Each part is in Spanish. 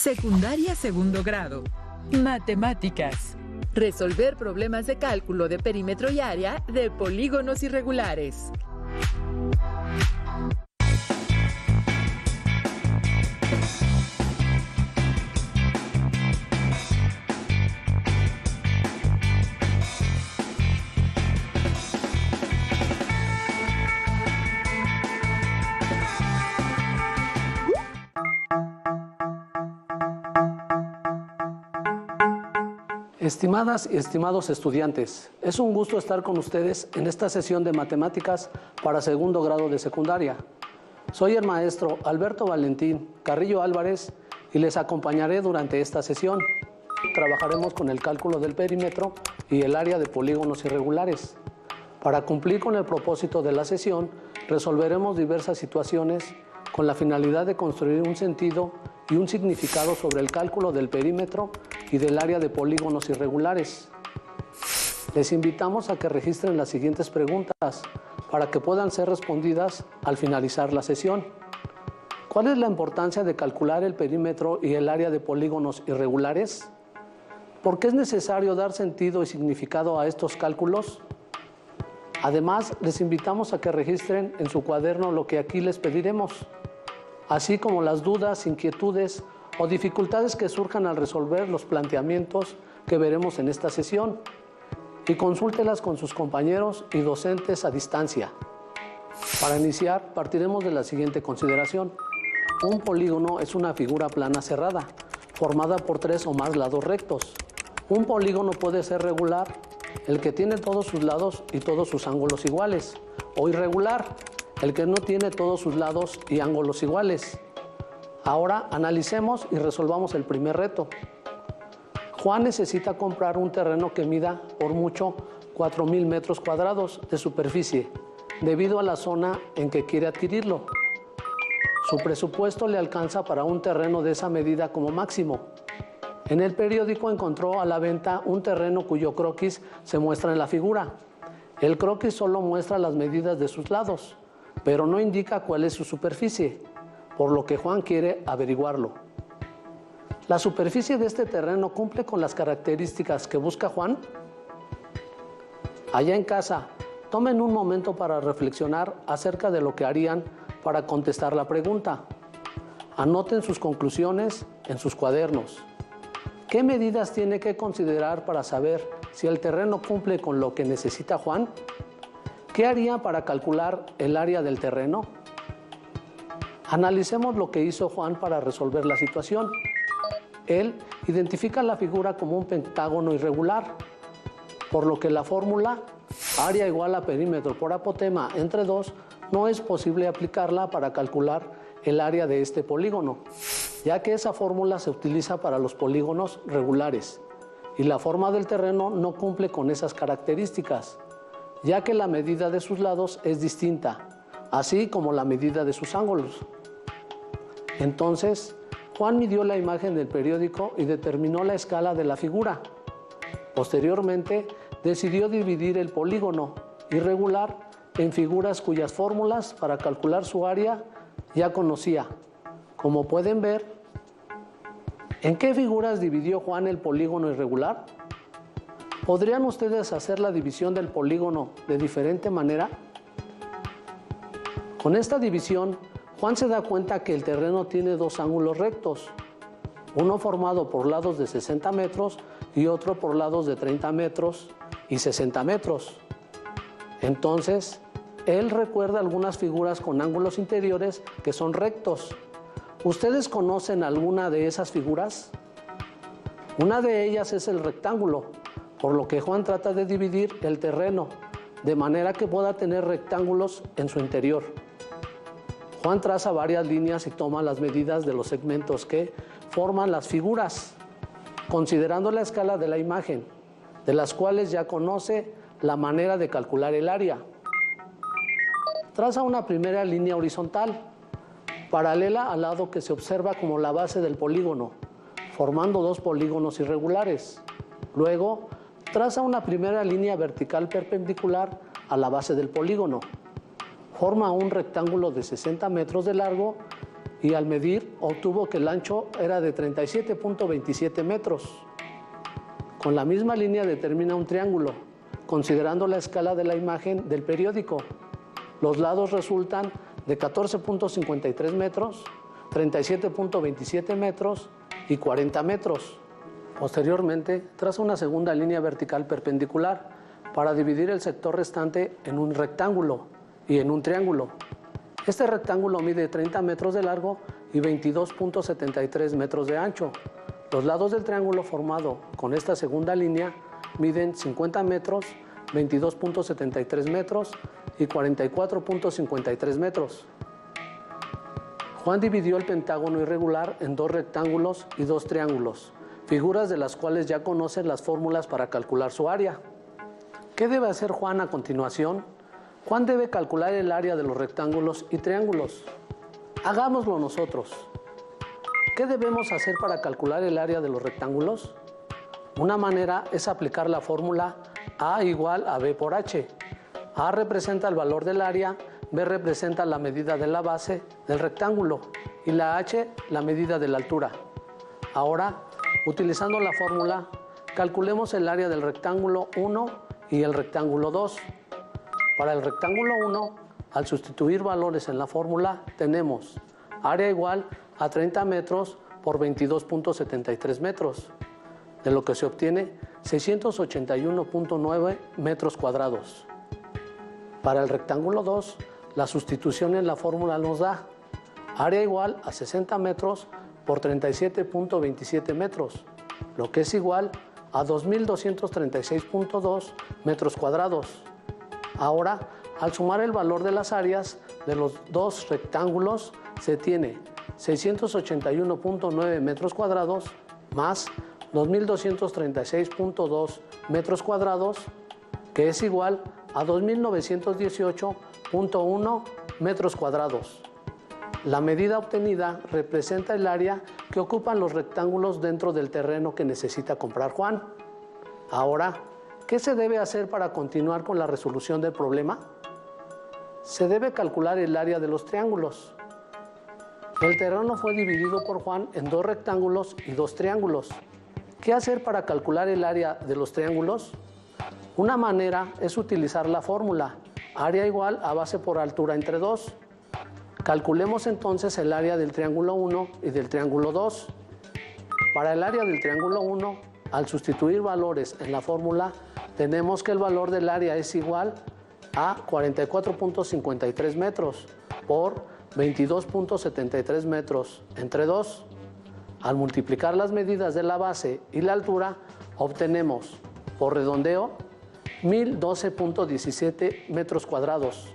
Secundaria segundo grado. Matemáticas. Resolver problemas de cálculo de perímetro y área de polígonos irregulares. Estimadas y estimados estudiantes, es un gusto estar con ustedes en esta sesión de matemáticas para segundo grado de secundaria. Soy el maestro Alberto Valentín Carrillo Álvarez y les acompañaré durante esta sesión. Trabajaremos con el cálculo del perímetro y el área de polígonos irregulares. Para cumplir con el propósito de la sesión, resolveremos diversas situaciones con la finalidad de construir un sentido y un significado sobre el cálculo del perímetro y del área de polígonos irregulares. Les invitamos a que registren las siguientes preguntas para que puedan ser respondidas al finalizar la sesión. ¿Cuál es la importancia de calcular el perímetro y el área de polígonos irregulares? ¿Por qué es necesario dar sentido y significado a estos cálculos? Además, les invitamos a que registren en su cuaderno lo que aquí les pediremos, así como las dudas, inquietudes o dificultades que surjan al resolver los planteamientos que veremos en esta sesión, y consúltelas con sus compañeros y docentes a distancia. Para iniciar, partiremos de la siguiente consideración. Un polígono es una figura plana cerrada, formada por 3 o más lados rectos. Un polígono puede ser regular, el que tiene todos sus lados y todos sus ángulos iguales, o irregular, el que no tiene todos sus lados y ángulos iguales. Ahora analicemos y resolvamos el primer reto. Juan necesita comprar un terreno que mida por mucho 4,000 metros cuadrados de superficie, debido a la zona en que quiere adquirirlo. Su presupuesto le alcanza para un terreno de esa medida como máximo. En el periódico encontró a la venta un terreno cuyo croquis se muestra en la figura. El croquis solo muestra las medidas de sus lados, pero no indica cuál es su superficie, por lo que Juan quiere averiguarlo. ¿La superficie de este terreno cumple con las características que busca Juan? Allá en casa, tomen un momento para reflexionar acerca de lo que harían para contestar la pregunta. Anoten sus conclusiones en sus cuadernos. ¿Qué medidas tiene que considerar para saber si el terreno cumple con lo que necesita Juan? ¿Qué haría para calcular el área del terreno? Analicemos lo que hizo Juan para resolver la situación. Él identifica la figura como un pentágono irregular, por lo que la fórmula área igual a perímetro por apotema entre 2 no es posible aplicarla para calcular el área de este polígono, ya que esa fórmula se utiliza para los polígonos regulares y la forma del terreno no cumple con esas características, ya que la medida de sus lados es distinta, así como la medida de sus ángulos. Entonces, Juan midió la imagen del periódico y determinó la escala de la figura. Posteriormente, decidió dividir el polígono irregular en figuras cuyas fórmulas para calcular su área ya conocía. Como pueden ver, ¿en qué figuras dividió Juan el polígono irregular? ¿Podrían ustedes hacer la división del polígono de diferente manera? Con esta división, Juan se da cuenta que el terreno tiene 2 ángulos rectos, uno formado por lados de 60 metros y otro por lados de 30 metros y 60 metros. Entonces, él recuerda algunas figuras con ángulos interiores que son rectos. ¿Ustedes conocen alguna de esas figuras? Una de ellas es el rectángulo, por lo que Juan trata de dividir el terreno, de manera que pueda tener rectángulos en su interior. Juan traza varias líneas y toma las medidas de los segmentos que forman las figuras, considerando la escala de la imagen, de las cuales ya conoce la manera de calcular el área. Traza una primera línea horizontal, paralela al lado que se observa como la base del polígono, formando 2 polígonos irregulares. Luego, traza una primera línea vertical perpendicular a la base del polígono. Forma un rectángulo de 60 metros de largo y al medir obtuvo que el ancho era de 37.27 metros. Con la misma línea determina un triángulo, considerando la escala de la imagen del periódico. Los lados resultan de 14.53 metros, 37.27 metros y 40 metros. Posteriormente, traza una segunda línea vertical perpendicular para dividir el sector restante en un rectángulo y en un triángulo. Este rectángulo mide 30 metros de largo y 22.73 metros de ancho. Los lados del triángulo formado con esta segunda línea miden 50 metros, 22.73 metros y 44.53 metros. Juan dividió el pentágono irregular en dos rectángulos y dos triángulos, figuras de las cuales ya conocen las fórmulas para calcular su área. ¿Qué debe hacer Juan a continuación? Juan debe calcular el área de los rectángulos y triángulos. Hagámoslo nosotros. ¿Qué debemos hacer para calcular el área de los rectángulos? Una manera es aplicar la fórmula A igual a B por H. A representa el valor del área, B representa la medida de la base del rectángulo y la H la medida de la altura. Ahora, utilizando la fórmula, calculemos el área del rectángulo 1 y el rectángulo 2. Para el rectángulo 1, al sustituir valores en la fórmula, tenemos área igual a 30 metros por 22.73 metros, de lo que se obtiene 681.9 metros cuadrados. Para el rectángulo 2, la sustitución en la fórmula nos da área igual a 60 metros por 37.27 metros, lo que es igual a 2.236.2 metros cuadrados. Ahora, al sumar el valor de las áreas de los dos rectángulos, se tiene 681.9 metros cuadrados más 2.236.2 metros cuadrados, que es igual a 2.918.1 metros cuadrados. La medida obtenida representa el área que ocupan los rectángulos dentro del terreno que necesita comprar Juan. Ahora, ¿qué se debe hacer para continuar con la resolución del problema? Se debe calcular el área de los triángulos. El terreno fue dividido por Juan en dos rectángulos y dos triángulos. ¿Qué hacer para calcular el área de los triángulos? Una manera es utilizar la fórmula área igual a base por altura entre 2. Calculemos entonces el área del triángulo 1 y del triángulo 2. Para el área del triángulo 1, al sustituir valores en la fórmula, tenemos que el valor del área es igual a 44.53 metros por 22.73 metros entre 2. Al multiplicar las medidas de la base y la altura, obtenemos, por redondeo, 1.012.17 metros cuadrados.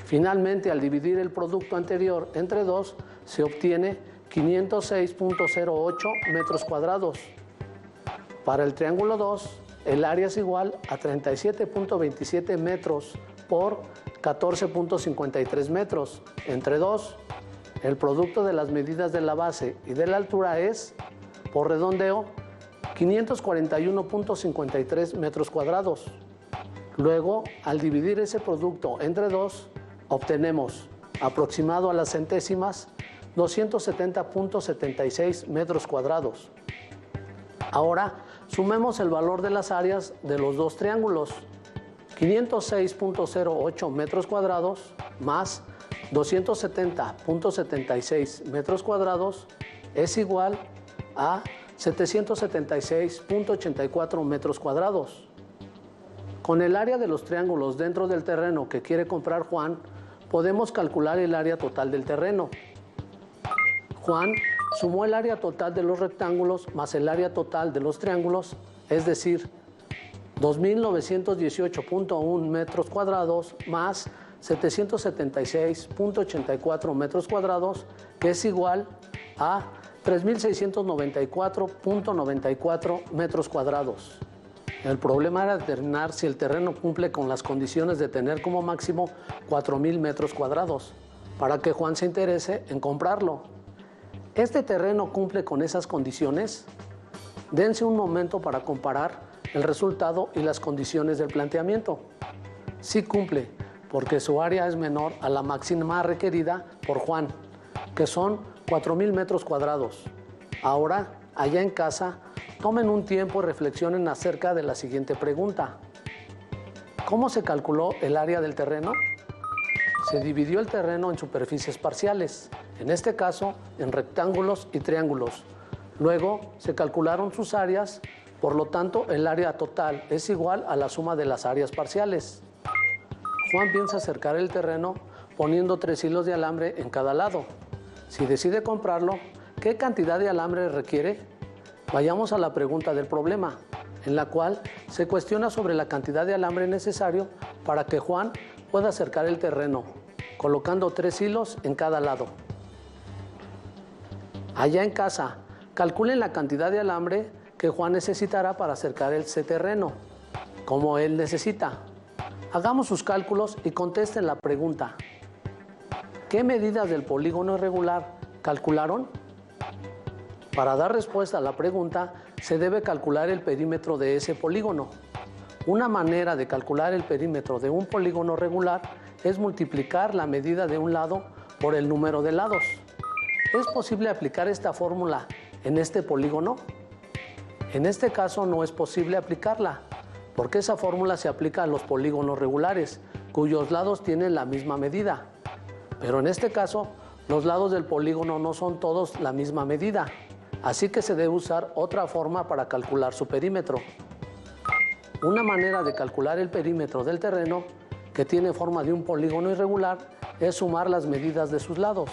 Finalmente, al dividir el producto anterior entre 2, se obtiene 506.08 metros cuadrados. Para el triángulo 2, el área es igual a 37.27 metros por 14.53 metros entre 2. El producto de las medidas de la base y de la altura es, por redondeo, 541.53 metros cuadrados. Luego, al dividir ese producto entre 2, obtenemos, aproximado a las centésimas, 270.76 metros cuadrados. Ahora, sumemos el valor de las áreas de los dos triángulos, 506.08 metros cuadrados más 270.76 metros cuadrados es igual a 776.84 metros cuadrados. Con el área de los triángulos dentro del terreno que quiere comprar Juan, podemos calcular el área total del terreno. Juan sumó el área total de los rectángulos más el área total de los triángulos, es decir, 2.918.1 metros cuadrados más 776.84 metros cuadrados, que es igual a 3.694.94 metros cuadrados. El problema era determinar si el terreno cumple con las condiciones de tener como máximo 4.000 metros cuadrados, para que Juan se interese en comprarlo. ¿Este terreno cumple con esas condiciones? Dense un momento para comparar el resultado y las condiciones del planteamiento. Sí cumple, porque su área es menor a la máxima requerida por Juan. que son 4,000 metros cuadrados. Ahora, allá en casa, tomen un tiempo y reflexionen acerca de la siguiente pregunta. ¿Cómo se calculó el área del terreno? Se dividió el terreno en superficies parciales, en este caso en rectángulos y triángulos. Luego se calcularon sus áreas, por lo tanto el área total es igual a la suma de las áreas parciales. Juan piensa cercar el terreno poniendo 3 hilos de alambre en cada lado. Si decide comprarlo, ¿qué cantidad de alambre requiere? Vayamos a la pregunta del problema, en la cual se cuestiona sobre la cantidad de alambre necesario para que Juan pueda cercar el terreno, colocando 3 hilos en cada lado. Allá en casa, calculen la cantidad de alambre que Juan necesitará para cercar ese terreno, como él necesita. Hagamos sus cálculos y contesten la pregunta. ¿Qué medidas del polígono irregular calcularon? Para dar respuesta a la pregunta, se debe calcular el perímetro de ese polígono. Una manera de calcular el perímetro de un polígono regular es multiplicar la medida de un lado por el número de lados. ¿Es posible aplicar esta fórmula en este polígono? En este caso no es posible aplicarla, porque esa fórmula se aplica a los polígonos regulares, cuyos lados tienen la misma medida. Pero en este caso, los lados del polígono no son todos la misma medida, así que se debe usar otra forma para calcular su perímetro. Una manera de calcular el perímetro del terreno, que tiene forma de un polígono irregular, es sumar las medidas de sus lados.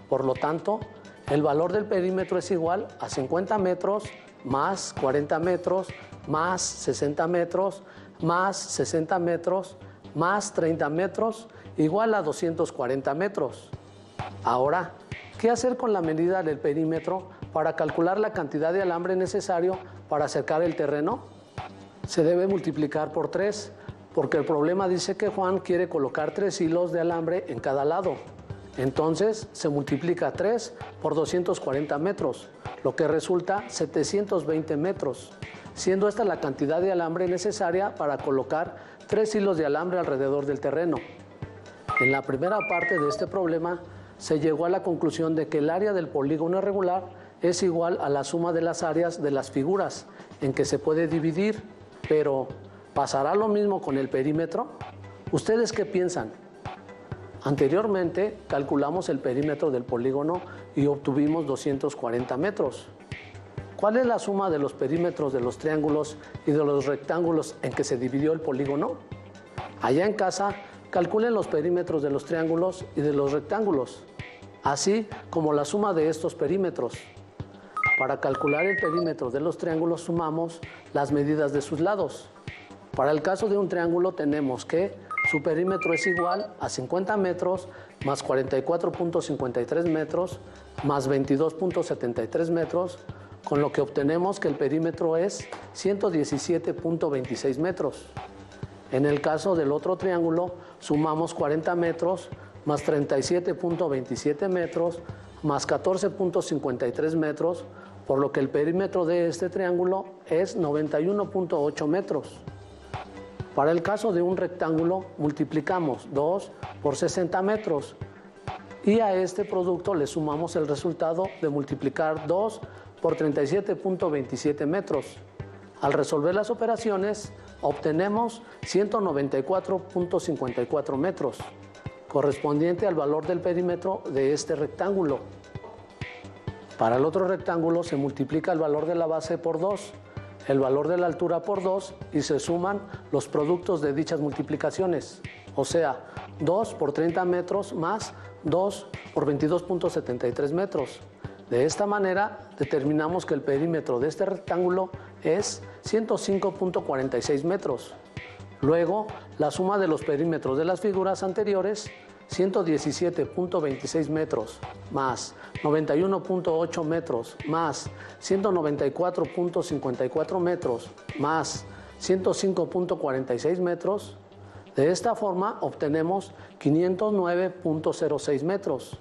Por lo tanto, el valor del perímetro es igual a 50 metros más 40 metros más 60 metros más 60 metros más 30 metros igual a 240 metros. Ahora, ¿qué hacer con la medida del perímetro para calcular la cantidad de alambre necesario para cercar el terreno? Se debe multiplicar por 3, porque el problema dice que Juan quiere colocar 3 hilos de alambre en cada lado. Entonces se multiplica 3 por 240 metros, lo que resulta 720 metros, siendo esta la cantidad de alambre necesaria para colocar 3 hilos de alambre alrededor del terreno. En la primera parte de este problema se llegó a la conclusión de que el área del polígono irregular es igual a la suma de las áreas de las figuras en que se puede dividir, pero ¿pasará lo mismo con el perímetro? ¿Ustedes qué piensan? Anteriormente calculamos el perímetro del polígono y obtuvimos 240 metros. ¿Cuál es la suma de los perímetros de los triángulos y de los rectángulos en que se dividió el polígono? Allá en casa, calculen los perímetros de los triángulos y de los rectángulos, así como la suma de estos perímetros. Para calcular el perímetro de los triángulos sumamos las medidas de sus lados. Para el caso de un triángulo tenemos que su perímetro es igual a 50 metros más 44.53 metros más 22.73 metros, con lo que obtenemos que el perímetro es 117.26 metros. En el caso del otro triángulo, sumamos 40 metros más 37.27 metros más 14.53 metros, por lo que el perímetro de este triángulo es 91.8 metros. Para el caso de un rectángulo, multiplicamos 2 por 60 metros y a este producto le sumamos el resultado de multiplicar 2 por 37.27 metros. Al resolver las operaciones, obtenemos 194.54 metros, correspondiente al valor del perímetro de este rectángulo. Para el otro rectángulo se multiplica el valor de la base por 2, el valor de la altura por 2 y se suman los productos de dichas multiplicaciones, o sea, 2 por 30 metros más 2 por 22.73 metros. De esta manera determinamos que el perímetro de este rectángulo es 105.46 metros. Luego, la suma de los perímetros de las figuras anteriores, 117.26 metros más 91.8 metros más 194.54 metros más 105.46 metros. De esta forma obtenemos 509.06 metros.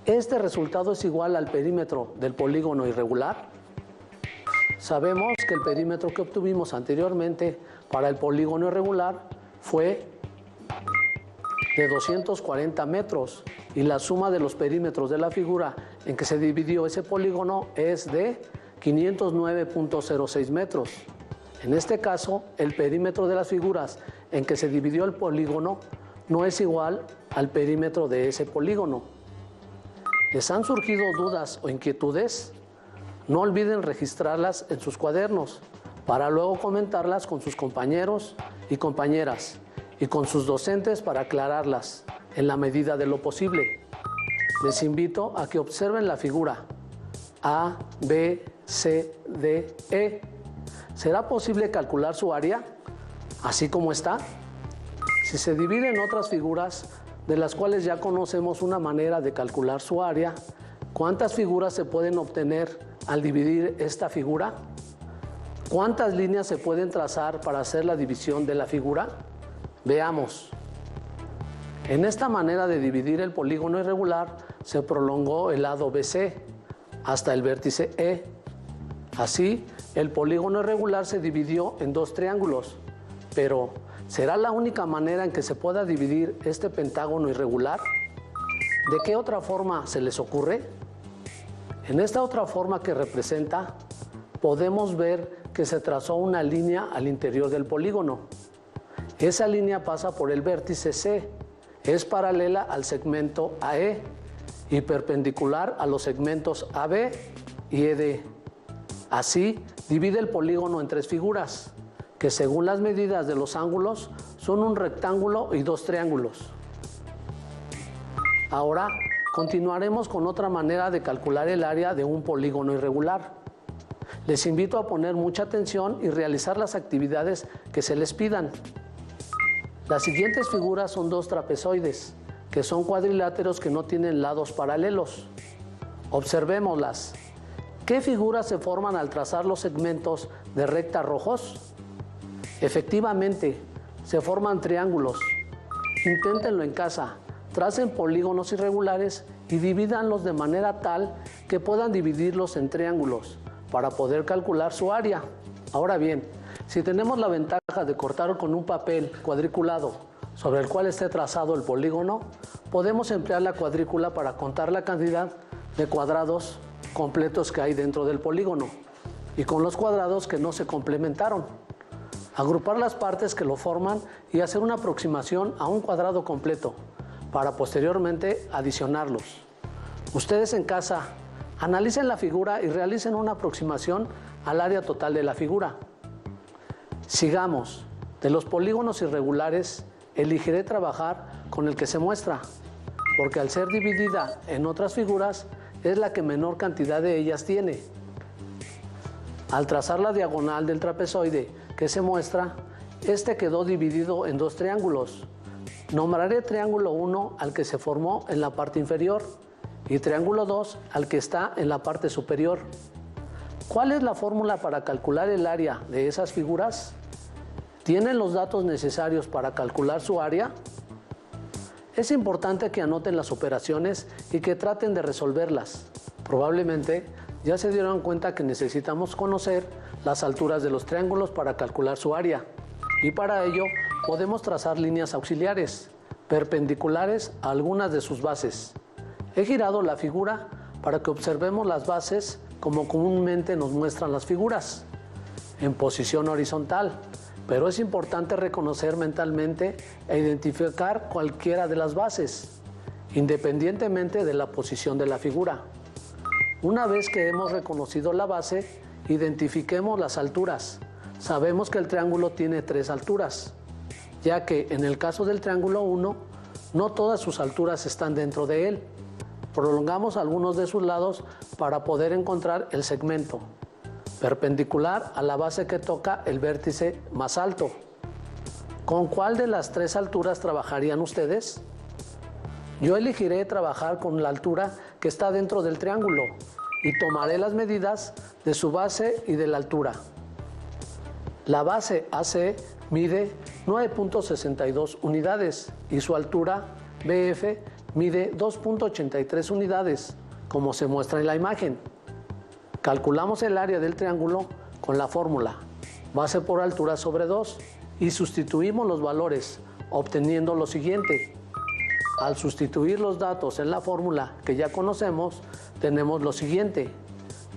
¿Este resultado es igual al perímetro del polígono irregular? Sabemos que el perímetro que obtuvimos anteriormente para el polígono irregular fue de 240 metros y la suma de los perímetros de la figura en que se dividió ese polígono es de 509.06 metros. En este caso, el perímetro de las figuras en que se dividió el polígono no es igual al perímetro de ese polígono. ¿Les han surgido dudas o inquietudes? No olviden registrarlas en sus cuadernos para luego comentarlas con sus compañeros y compañeras y con sus docentes para aclararlas en la medida de lo posible. Les invito a que observen la figura A, B, C, D, E. ¿Será posible calcular su área así como está? Si se divide en otras figuras, de las cuales ya conocemos una manera de calcular su área, ¿cuántas figuras se pueden obtener al dividir esta figura? ¿Cuántas líneas se pueden trazar para hacer la división de la figura? Veamos. En esta manera de dividir el polígono irregular se prolongó el lado BC hasta el vértice E. Así, el polígono irregular se dividió en dos triángulos, pero ¿será la única manera en que se pueda dividir este pentágono irregular? ¿De qué otra forma se les ocurre? En esta otra forma que representa, podemos ver que se trazó una línea al interior del polígono. Esa línea pasa por el vértice C, es paralela al segmento AE y perpendicular a los segmentos AB y ED. Así, divide el polígono en tres figuras, que según las medidas de los ángulos son un rectángulo y dos triángulos. Ahora continuaremos con otra manera de calcular el área de un polígono irregular. Les invito a poner mucha atención y realizar las actividades que se les pidan. Las siguientes figuras son dos trapezoides, que son cuadriláteros que no tienen lados paralelos. Observémoslas. ¿Qué figuras se forman al trazar los segmentos de recta rojos? Efectivamente, se forman triángulos. Inténtenlo en casa, tracen polígonos irregulares y divídanlos de manera tal que puedan dividirlos en triángulos para poder calcular su área. Ahora bien, si tenemos la ventaja de cortar con un papel cuadriculado sobre el cual esté trazado el polígono, podemos emplear la cuadrícula para contar la cantidad de cuadrados completos que hay dentro del polígono y con los cuadrados que no se complementaron. Agrupar las partes que lo forman y hacer una aproximación a un cuadrado completo para posteriormente adicionarlos. Ustedes en casa analicen la figura y realicen una aproximación al área total de la figura. Sigamos. De los polígonos irregulares, elegiré trabajar con el que se muestra, porque al ser dividida en otras figuras, es la que menor cantidad de ellas tiene. Al trazar la diagonal del trapezoide que se muestra, este quedó dividido en dos triángulos. Nombraré triángulo 1 al que se formó en la parte inferior y triángulo 2 al que está en la parte superior. ¿Cuál es la fórmula para calcular el área de esas figuras? ¿Tienen los datos necesarios para calcular su área? Es importante que anoten las operaciones y que traten de resolverlas. Probablemente ya se dieron cuenta que necesitamos conocer las alturas de los triángulos para calcular su área. Y para ello podemos trazar líneas auxiliares, perpendiculares a algunas de sus bases. He girado la figura para que observemos las bases como comúnmente nos muestran las figuras, en posición horizontal. Pero es importante reconocer mentalmente e identificar cualquiera de las bases, independientemente de la posición de la figura. Una vez que hemos reconocido la base, identifiquemos las alturas. Sabemos que el triángulo tiene tres alturas, ya que en el caso del triángulo 1, no todas sus alturas están dentro de él. Prolongamos algunos de sus lados para poder encontrar el segmento perpendicular a la base que toca el vértice más alto. ¿Con cuál de las tres alturas trabajarían ustedes? Yo elegiré trabajar con la altura que está dentro del triángulo y tomaré las medidas de su base y de la altura. La base AC mide 9.62 unidades y su altura BF mide 2.83 unidades, como se muestra en la imagen. Calculamos el área del triángulo con la fórmula base por altura sobre 2 y sustituimos los valores, obteniendo lo siguiente. al sustituir los datos en la fórmula que ya conocemos, tenemos lo siguiente: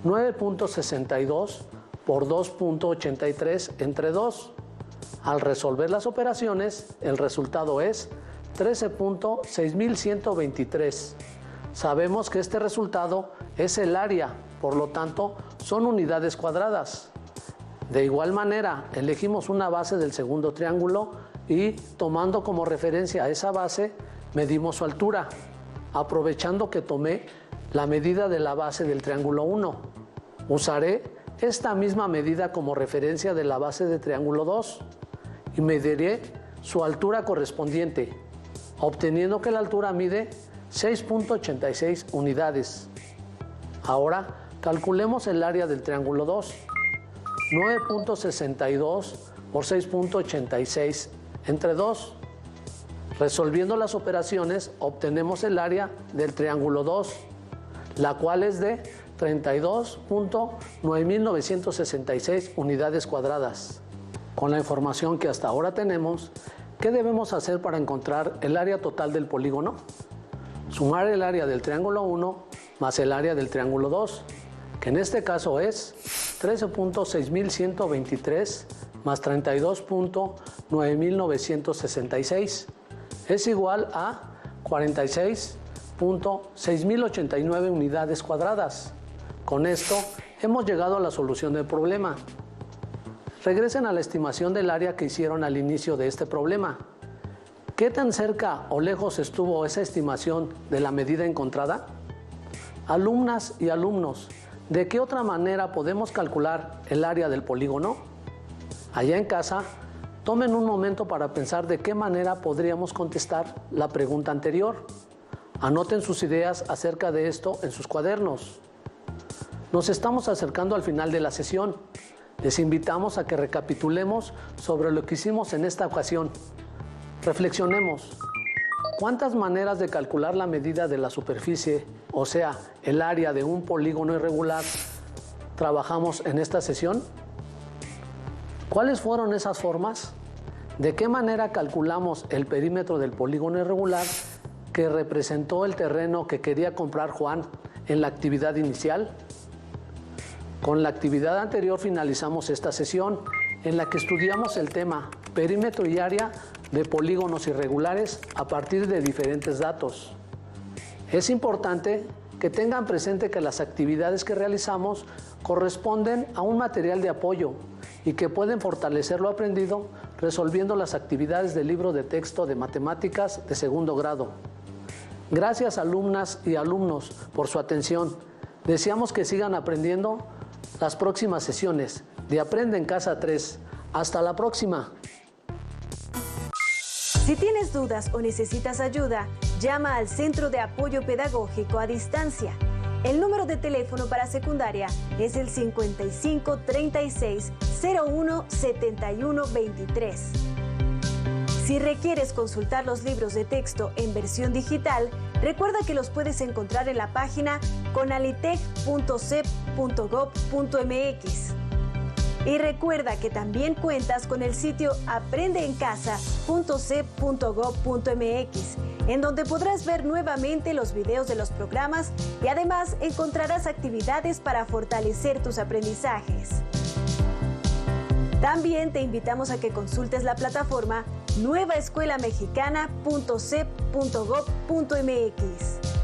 9.62 por 2.83 entre 2. Al resolver las operaciones, el resultado es 13.6123. Sabemos que este resultado es el área, por lo tanto, son unidades cuadradas. De igual manera, elegimos una base del segundo triángulo y, tomando como referencia a esa base, medimos su altura, aprovechando que tomé la medida de la base del triángulo 1. Usaré esta misma medida como referencia de la base de triángulo 2 y mediré su altura correspondiente, obteniendo que la altura mide 6.86 unidades. Ahora calculemos el área del triángulo 2. 9.62 por 6.86 entre 2. Resolviendo las operaciones, obtenemos el área del triángulo 2, la cual es de 32.9966 unidades cuadradas. Con la información que hasta ahora tenemos, ¿qué debemos hacer para encontrar el área total del polígono? Sumar el área del triángulo 1 más el área del triángulo 2, que en este caso es 13.6123 más 32.9966. Es igual a 46.6089 unidades cuadradas. Con esto hemos llegado a la solución del problema. Regresen a la estimación del área que hicieron al inicio de este problema. ¿Qué tan cerca o lejos estuvo esa estimación de la medida encontrada? Alumnas y alumnos, ¿de qué otra manera podemos calcular el área del polígono? Allá en casa, tomen un momento para pensar de qué manera podríamos contestar la pregunta anterior. Anoten sus ideas acerca de esto en sus cuadernos. Nos estamos acercando al final de la sesión. Les invitamos a que recapitulemos sobre lo que hicimos en esta ocasión. Reflexionemos. ¿Cuántas maneras de calcular la medida de la superficie, o sea, el área de un polígono irregular, trabajamos en esta sesión? ¿Cuáles fueron esas formas? ¿De qué manera calculamos el perímetro del polígono irregular que representó el terreno que quería comprar Juan en la actividad inicial? Con la actividad anterior finalizamos esta sesión en la que estudiamos el tema perímetro y área de polígonos irregulares a partir de diferentes datos. Es importante que tengan presente que las actividades que realizamos corresponden a un material de apoyo y que pueden fortalecer lo aprendido resolviendo las actividades del libro de texto de matemáticas de segundo grado. Gracias, alumnas y alumnos, por su atención. Deseamos que sigan aprendiendo las próximas sesiones de Aprende en Casa 3. Hasta la próxima. Si tienes dudas o necesitas ayuda, llama al Centro de Apoyo Pedagógico a Distancia. El número de teléfono para secundaria es el 55 36 01 71 23. Si requieres consultar los libros de texto en versión digital, recuerda que los puedes encontrar en la página conalitec.cep.gov.mx. Y recuerda que también cuentas con el sitio aprendeencasa.cep.gov.mx, en donde podrás ver nuevamente los videos de los programas y además encontrarás actividades para fortalecer tus aprendizajes. También te invitamos a que consultes la plataforma nuevaescuelamexicana.cep.gov.mx.